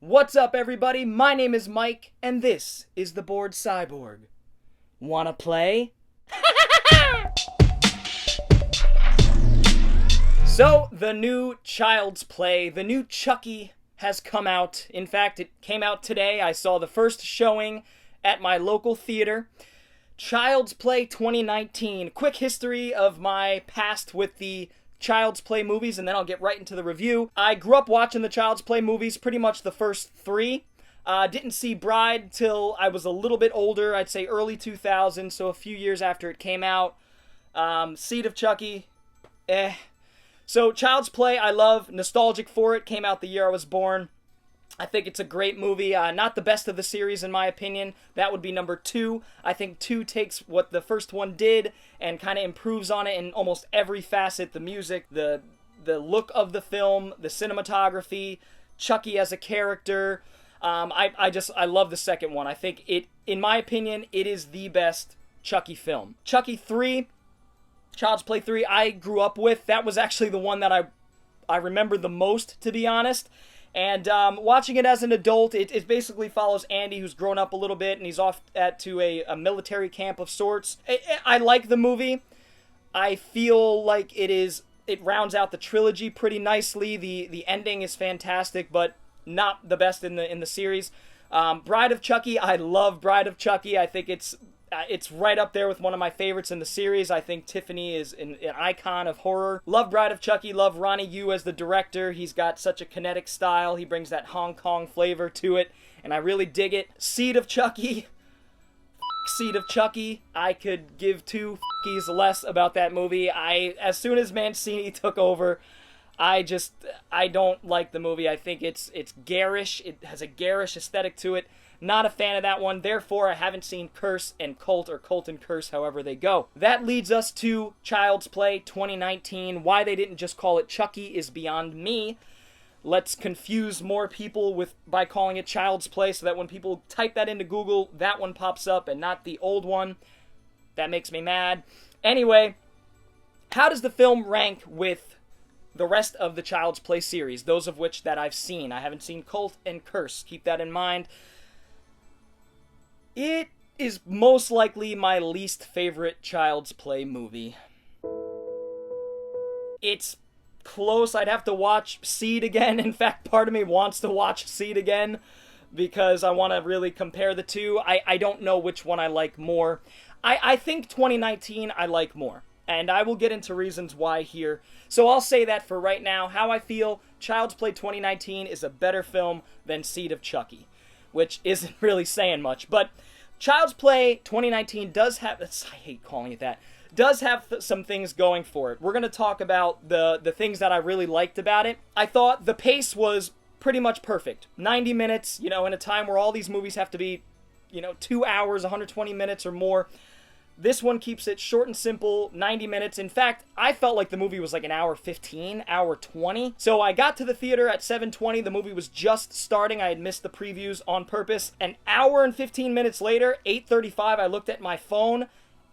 What's up, everybody? My name is Mike, and this is the Bored Cyborg. Wanna play? So, the new Child's Play, the new Chucky, has come out. In fact, it came out today. I saw the first showing at my local theater. Child's Play 2019. Quick history of my past with the Child's Play movies, and then I'll get right into the review. I grew up watching the Child's Play movies, pretty much the first three. Didn't see Bride till I was a little bit older, I'd say early 2000s, so a few years after it came out. Seed of Chucky, So Child's Play, I love, nostalgic for it, came out the year I was born. I think it's a great movie, not the best of the series in my opinion. That would be number 2. I think 2 takes what the first one did and kind of improves on it in almost every facet. The music, the look of the film, the cinematography, Chucky as a character. I love the second one. I think it, in my opinion, it is the best Chucky film. Chucky 3, Child's Play 3, I grew up with. That was actually the one that I remember the most, to be honest. And watching it as an adult, it basically follows Andy, who's grown up a little bit, and he's off to a military camp of sorts. I like the movie. I feel like it rounds out the trilogy pretty nicely. The ending is fantastic, but not the best in the series. Bride of Chucky, I love Bride of Chucky. I think it's right up there with one of my favorites in the series. I think Tiffany is an icon of horror. Love Bride of Chucky. Love Ronnie Yu as the director. He's got such a kinetic style. He brings that Hong Kong flavor to it, and I really dig it. Seed of Chucky. Seed of Chucky. I could give two f***ies less about that movie. As soon as Mancini took over, I don't like the movie. I think it's garish. It has a garish aesthetic to it. Not a fan of that one. Therefore, I haven't seen Curse and Cult, or Cult and Curse, however they go. That leads us to Child's Play 2019. Why they didn't just call it Chucky is beyond me. Let's confuse more people by calling it Child's Play so that when people type that into Google, that one pops up and not the old one. That makes me mad. Anyway, how does the film rank with the rest of the Child's Play series, those of which that I've seen? I haven't seen Cult and Curse. Keep that in mind. It is most likely my least favorite Child's Play movie. It's close. I'd have to watch Seed again. In fact, part of me wants to watch Seed again because I want to really compare the two. I don't know which one I like more. I think 2019 I like more, and I will get into reasons why here. So I'll say that for right now. How I feel, Child's Play 2019 is a better film than Seed of Chucky, which isn't really saying much, but Child's Play 2019 does have, I hate calling it that, does have some things going for it. We're going to talk about the things that I really liked about it. I thought the pace was pretty much perfect. 90 minutes, in a time where all these movies have to be, 2 hours, 120 minutes or more. This one keeps it short and simple, 90 minutes. In fact, I felt like the movie was like an hour 15, hour 20. So I got to the theater at 7:20. The movie was just starting. I had missed the previews on purpose. An hour and 15 minutes later, 8:35, I looked at my phone.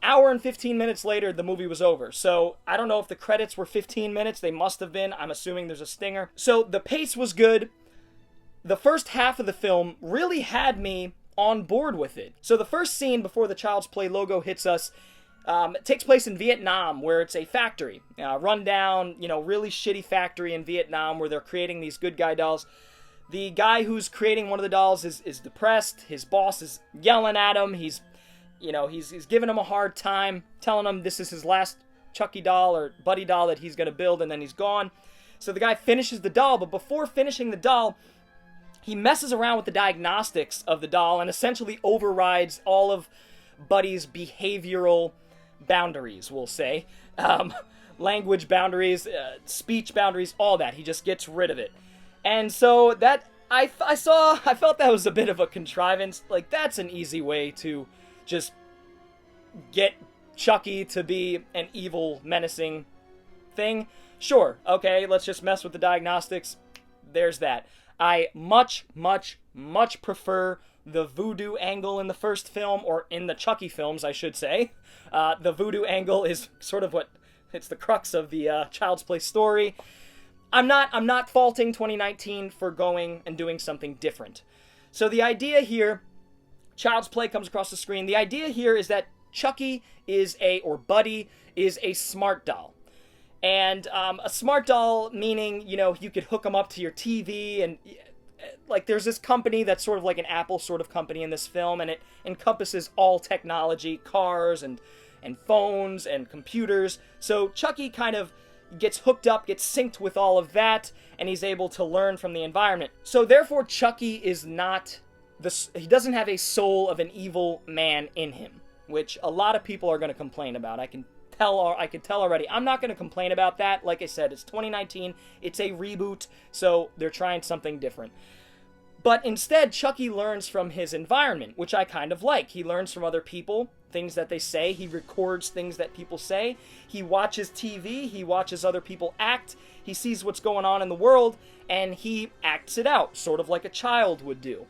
Hour and 15 minutes later, the movie was over. So I don't know if the credits were 15 minutes. They must have been. I'm assuming there's a stinger. So the pace was good. The first half of the film really had me on board with it. So the first scene before the Child's Play logo hits us takes place in Vietnam, where it's a factory, rundown, really shitty factory in Vietnam where they're creating these good guy dolls. The guy who's creating one of the dolls is depressed. His boss is yelling at him. He's giving him a hard time, telling him this is his last Chucky doll or Buddy doll that he's gonna build, and then he's gone. So the guy finishes the doll, but before finishing the doll, he messes around with the diagnostics of the doll and essentially overrides all of Buddy's behavioral boundaries, we'll say. Language boundaries, speech boundaries, all that. He just gets rid of it. And so that, I felt that was a bit of a contrivance. Like, that's an easy way to just get Chucky to be an evil, menacing thing. Sure, okay, let's just mess with the diagnostics. There's that. I much, much, much prefer the voodoo angle in the first film, or in the Chucky films, I should say. The voodoo angle is sort of it's the crux of the Child's Play story. I'm not faulting 2019 for going and doing something different. So the idea here, Child's Play comes across the screen. The idea here is that Chucky or Buddy is a smart doll. And a smart doll meaning, you could hook them up to your TV, and like there's this company that's sort of like an Apple sort of company in this film, and it encompasses all technology, cars and phones and computers. So Chucky kind of gets hooked up, gets synced with all of that, and he's able to learn from the environment. So therefore Chucky is not he doesn't have a soul of an evil man in him, which a lot of people are going to complain about. I can tell already. I'm not going to complain about that. Like I said, it's 2019, it's a reboot, so they're trying something different. But instead, Chucky learns from his environment, which I kind of like. He learns from other people, things that they say. He records things that people say. He watches TV. He watches other people act. He sees what's going on in the world, and he acts it out, sort of like a child would do.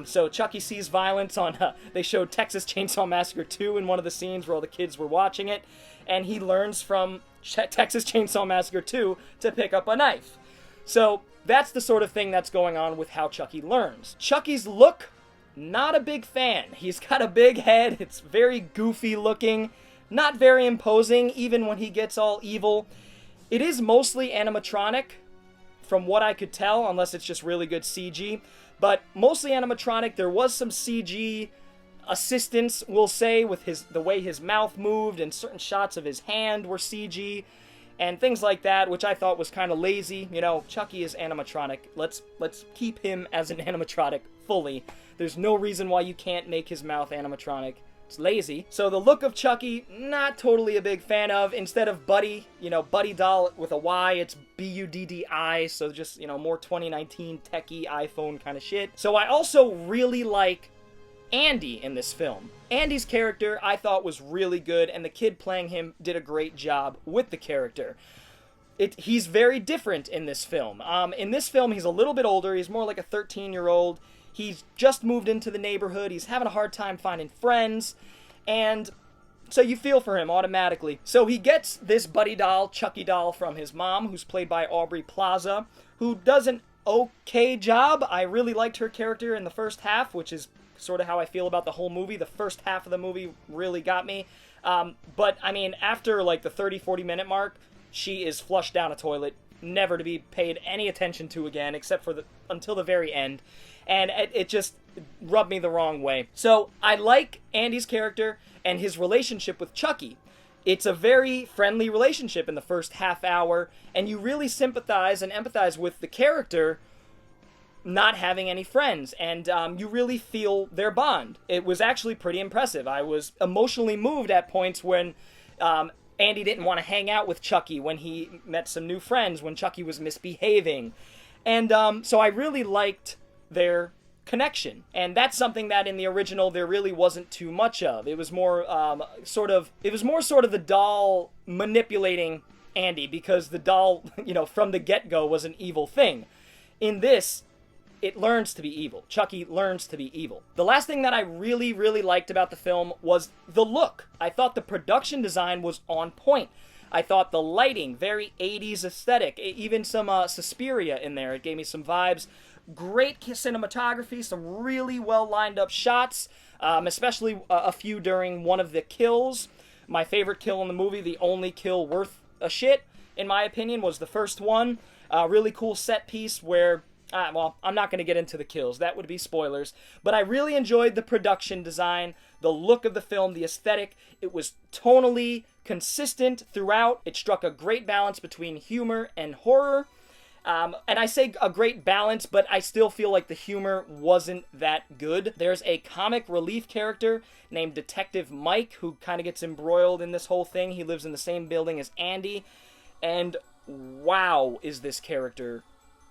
So Chucky sees violence on, they showed Texas Chainsaw Massacre 2 in one of the scenes where all the kids were watching it, and he learns from Texas Chainsaw Massacre 2 to pick up a knife. So that's the sort of thing that's going on with how Chucky learns. Chucky's look, not a big fan. He's got a big head, it's very goofy looking, not very imposing, even when he gets all evil. It is mostly animatronic, from what I could tell, unless it's just really good CG. But mostly animatronic. There was some CG assistance, we'll say, with the way his mouth moved, and certain shots of his hand were CG, and things like that, which I thought was kind of lazy. Chucky is animatronic. Let's keep him as an animatronic fully. There's no reason why you can't make his mouth animatronic. It's lazy. So the look of Chucky, not totally a big fan of. Instead of Buddy, Buddy doll with a Y, it's Buddi, so just, more 2019 techie iPhone kind of shit. So I also really like Andy in this film. Andy's character I thought was really good, and the kid playing him did a great job with the character. He's very different in this film. In this film, he's a little bit older. He's more like a 13-year-old. He's just moved into the neighborhood. He's having a hard time finding friends, and so you feel for him automatically. So he gets this Buddy doll, Chucky doll, from his mom, who's played by Aubrey Plaza, who does an okay job. I really liked her character in the first half, which is sort of how I feel about the whole movie. The first half of the movie really got me. But, after like the 30-40 minute mark, she is flushed down a toilet, never to be paid any attention to again, except for until the very end. And it just rubbed me the wrong way. So I like Andy's character and his relationship with Chucky. It's a very friendly relationship in the first half hour, and you really sympathize and empathize with the character not having any friends, and you really feel their bond. It was actually pretty impressive. I was emotionally moved at points when Andy didn't want to hang out with Chucky, when he met some new friends, when Chucky was misbehaving. And so I really liked their connection, and that's something that in the original there really wasn't too much of. It was more sort of the doll manipulating Andy, because the doll, from the get-go was an evil thing. In this, it learns to be evil. Chucky learns to be evil. The last thing that I really, really liked about the film was the look. I thought the production design was on point. I thought the lighting, very 80s aesthetic, even some Suspiria in there. It gave me some vibes. Great cinematography, some really well lined up shots, especially a few during one of the kills. My favorite kill in the movie, the only kill worth a shit, in my opinion, was the first one. Really cool set piece where, I'm not going to get into the kills, that would be spoilers, but I really enjoyed the production design, the look of the film, the aesthetic. It was tonally consistent throughout. It struck a great balance between humor and horror. And I say a great balance, but I still feel like the humor wasn't that good. There's a comic relief character named Detective Mike who kind of gets embroiled in this whole thing. He lives in the same building as Andy. And wow, is this character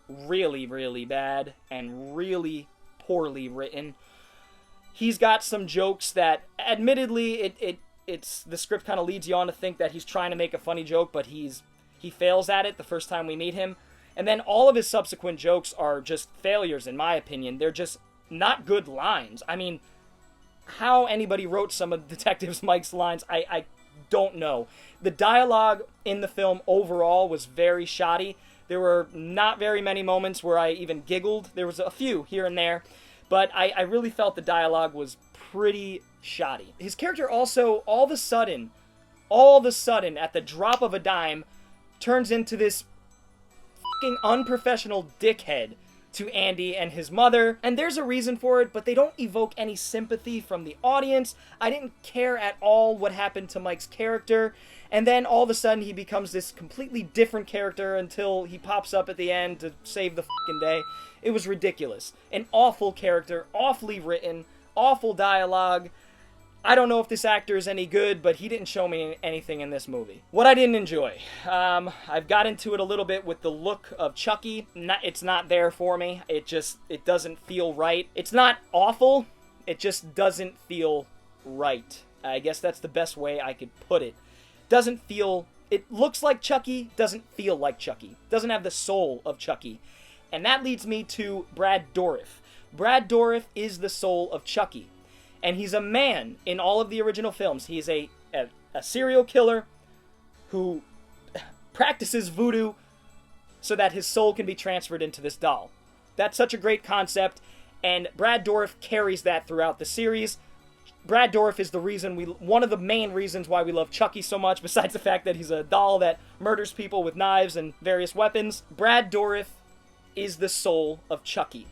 really, really bad and really poorly written. He's got some jokes that, admittedly, it's the script kind of leads you on to think that he's trying to make a funny joke, but he fails at it the first time we meet him. And then all of his subsequent jokes are just failures, in my opinion. They're just not good lines. How anybody wrote some of Detective Mike's lines, I don't know. The dialogue in the film overall was very shoddy. There were not very many moments where I even giggled. There was a few here and there, but I really felt the dialogue was pretty shoddy. His character also, all of a sudden, at the drop of a dime, turns into this fucking unprofessional dickhead to Andy and his mother, and there's a reason for it, but they don't evoke any sympathy from the audience. I didn't care at all what happened to Mike's character, and then all of a sudden he becomes this completely different character until he pops up at the end to save the fucking day. It was ridiculous. An awful character, awfully written, awful dialogue. I don't know if this actor is any good, but he didn't show me anything in this movie. What I didn't enjoy. I've got into it a little bit with the look of Chucky. It's not there for me. It doesn't feel right. It's not awful. It just doesn't feel right. I guess that's the best way I could put it. It looks like Chucky, doesn't feel like Chucky. Doesn't have the soul of Chucky. And that leads me to Brad Dourif. Brad Dourif is the soul of Chucky. And he's a man in all of the original films. He's a serial killer who practices voodoo so that his soul can be transferred into this doll. That's such a great concept, and Brad Dourif carries that throughout the series. Brad Dourif is one of the main reasons why we love Chucky so much, besides the fact that he's a doll that murders people with knives and various weapons. Brad Dourif is the soul of Chucky.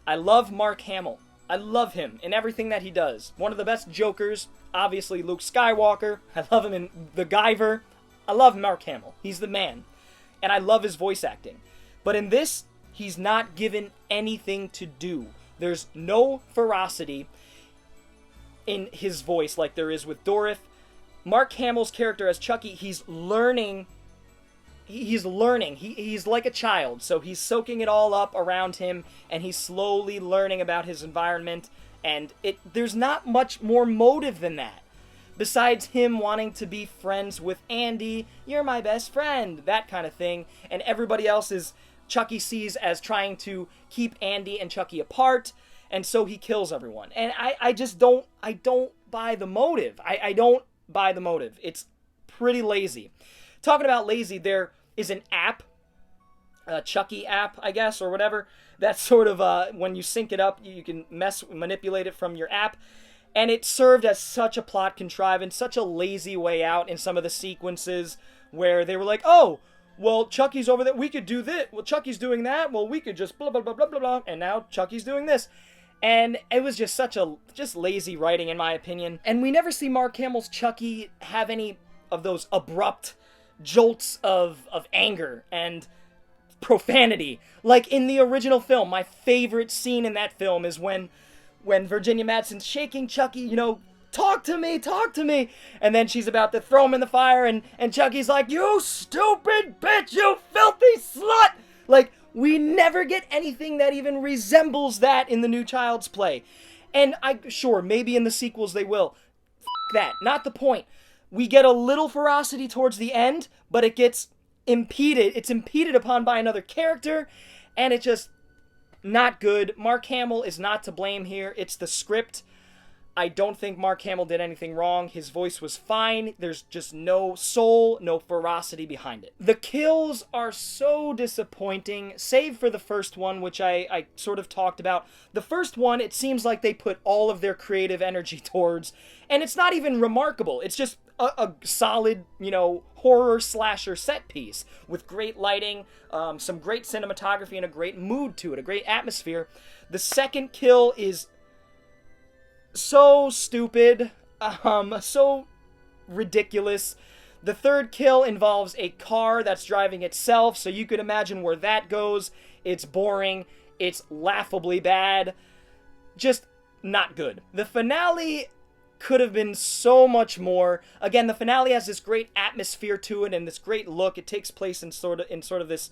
I love Mark Hamill. I love him in everything that he does. One of the best Jokers, obviously Luke Skywalker. I love him in The Guyver. I love Mark Hamill. He's the man. And I love his voice acting. But in this, he's not given anything to do. There's no ferocity in his voice like there is with Dourif. Mark Hamill's character as Chucky, he's learning. He's like a child, so he's soaking it all up around him, and he's slowly learning about his environment, and there's not much more motive than that. Besides him wanting to be friends with Andy, you're my best friend, that kind of thing, and everybody else is Chucky sees as trying to keep Andy and Chucky apart, and so he kills everyone. And I don't buy the motive. I don't buy the motive. It's pretty lazy. Talking about lazy, there is an app, a Chucky app, I guess, or whatever. That's sort of, when you sync it up, you can manipulate it from your app. And it served as such a plot contrivance, such a lazy way out in some of the sequences where they were like, oh, well, Chucky's over there, we could do this. Well, Chucky's doing that, well, we could just blah, blah, blah, blah, blah, blah. And now Chucky's doing this. And it was just just lazy writing, in my opinion. And we never see Mark Hamill's Chucky have any of those abrupt jolts of anger and profanity. Like in the original film, my favorite scene in that film is when Virginia Madsen's shaking Chucky, talk to me, and then she's about to throw him in the fire, and Chucky's like, you stupid bitch, you filthy slut! Like, we never get anything that even resembles that in the new Child's Play. And sure, maybe in the sequels they will. F*** that, not the point. We get a little ferocity towards the end, but it gets impeded. It's impeded upon by another character, and it's just not good. Mark Hamill is not to blame here. It's the script. I don't think Mark Hamill did anything wrong. His voice was fine. There's just no soul, no ferocity behind it. The kills are so disappointing, save for the first one, which I sort of talked about. The first one, it seems like they put all of their creative energy towards, and it's not even remarkable. It's just a solid, horror slasher set piece with great lighting, some great cinematography, and a great mood to it, a great atmosphere. The second kill is so stupid, so ridiculous. The third kill involves a car that's driving itself, so you could imagine where that goes. It's boring. It's laughably bad. Just not good. The finale could have been so much more. Again, the finale has this great atmosphere to it and this great look. It takes place in sort of this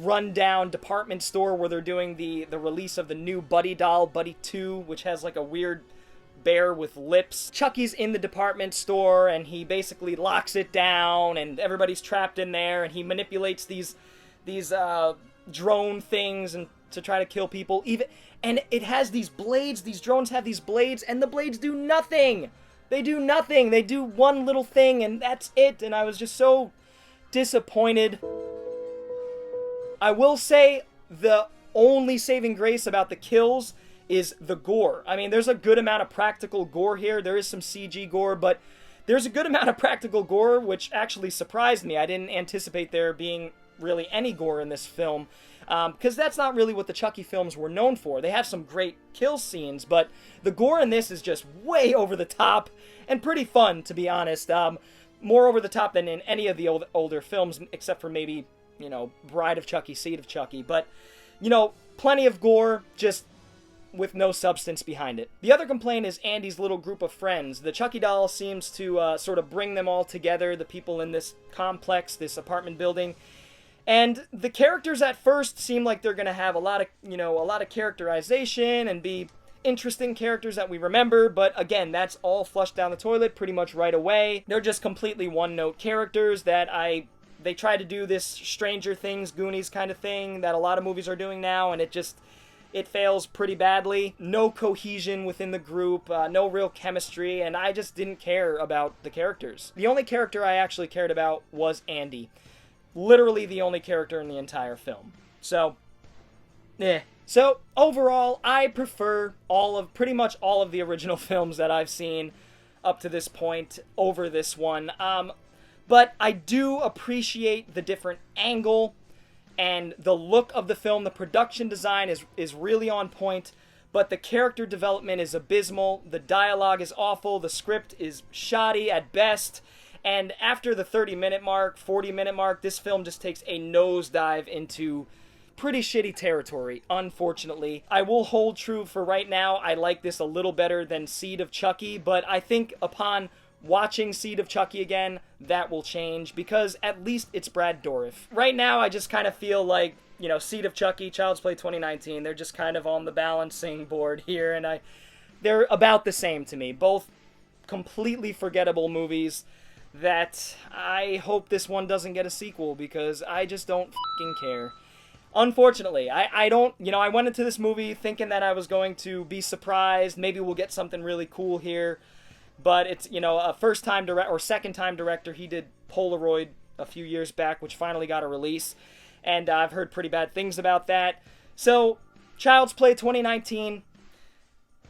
rundown department store where they're doing the release of the new Buddy doll, Buddy 2, which has like a weird bear with lips. Chucky's in the department store and he basically locks it down and everybody's trapped in there, and he manipulates these drone things and to try to kill people. And it has these blades. These drones have these blades, and the blades do nothing. They do nothing. They do one little thing, and that's it. And I was just so disappointed. I will say the only saving grace about the kills is the gore. I mean, there's a good amount of practical gore here. There is some CG gore, but there's a good amount of practical gore, which actually surprised me. I didn't anticipate there being really any gore in this film, because that's not really what the Chucky films were known for. They have some great kill scenes, but the gore in this is just way over the top and pretty fun, to be honest. More over the top than in any of the older films, except for maybe, you know, Bride of Chucky, Seed of Chucky. But, you know, plenty of gore, just with no substance behind it. The other complaint is Andy's little group of friends. The Chucky doll seems to sort of bring them all together, the people in this complex, this apartment building. And the characters at first seem like they're going to have a lot of characterization and be interesting characters that we remember, but again, that's all flushed down the toilet pretty much right away. They're just completely one-note characters that they try to do this Stranger Things, Goonies kind of thing that a lot of movies are doing now, and it fails pretty badly. No cohesion within the group, no real chemistry, and I just didn't care about the characters. The only character I actually cared about was Andy. Literally the only character in the entire film. So, So, overall, I prefer pretty much all of the original films that I've seen up to this point over this one. But I do appreciate the different angle and the look of the film. The production design is really on point, but the character development is abysmal. The dialogue is awful. The script is shoddy at best. And after the 30-minute mark, 40-minute mark, this film just takes a nosedive into pretty shitty territory, unfortunately. I will hold true for right now. I like this a little better than Seed of Chucky, but I think upon watching Seed of Chucky again, that will change, because at least it's Brad Dourif. Right now, I just kind of feel like, you know, Seed of Chucky, Child's Play 2019, they're just kind of on the balancing board here, and they're about the same to me. Both completely forgettable movies that I hope this one doesn't get a sequel, because I just don't fucking care. Unfortunately, I don't, you know, I went into this movie thinking that I was going to be surprised, maybe we'll get something really cool here, but it's, you know, a second-time director. He did Polaroid a few years back, which finally got a release, and I've heard pretty bad things about that. So, Child's Play 2019,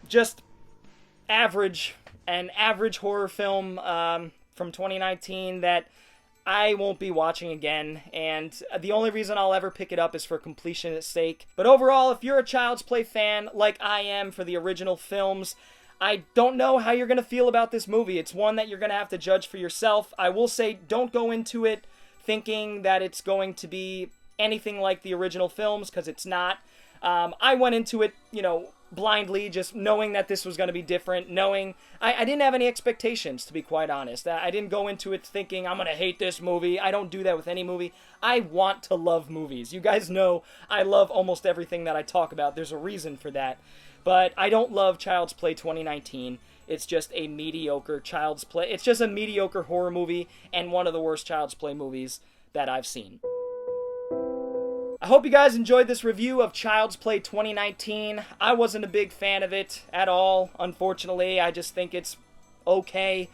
just average, an average horror film from 2019 that I won't be watching again, and the only reason I'll ever pick it up is for completionist's sake. But overall, if you're a Child's Play fan, like I am for the original films, I don't know how you're going to feel about this movie. It's one that you're going to have to judge for yourself. I will say, don't go into it thinking that it's going to be anything like the original films, because it's not. I went into it, you know, blindly, just knowing that this was going to be different, knowing I didn't have any expectations, to be quite honest. I didn't go into it thinking I'm going to hate this movie. I don't do that with any movie. I want to love movies. You guys know I love almost everything that I talk about. There's a reason for that. But I don't love Child's Play 2019. It's just a mediocre Child's Play. It's just a mediocre horror movie and one of the worst Child's Play movies that I've seen. I hope you guys enjoyed this review of Child's Play 2019. I wasn't a big fan of it at all, unfortunately. I just think it's okay.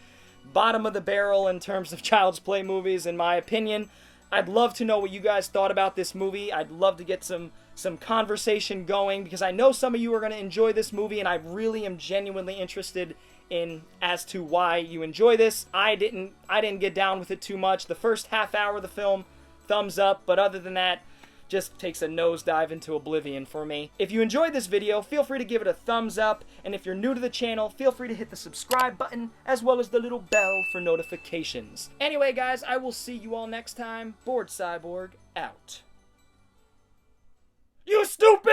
Bottom of the barrel in terms of Child's Play movies, in my opinion. I'd love to know what you guys thought about this movie. I'd love to get some conversation going, because I know some of you are going to enjoy this movie, and I really am genuinely interested in as to why you enjoy this. I didn't get down with it too much. The first half hour of the film, thumbs up, but other than that, just takes a nosedive into oblivion for me. If you enjoyed this video, feel free to give it a thumbs up, and if you're new to the channel, feel free to hit the subscribe button, as well as the little bell for notifications. Anyway, guys, I will see you all next time. Bored Cyborg, out. You stupid!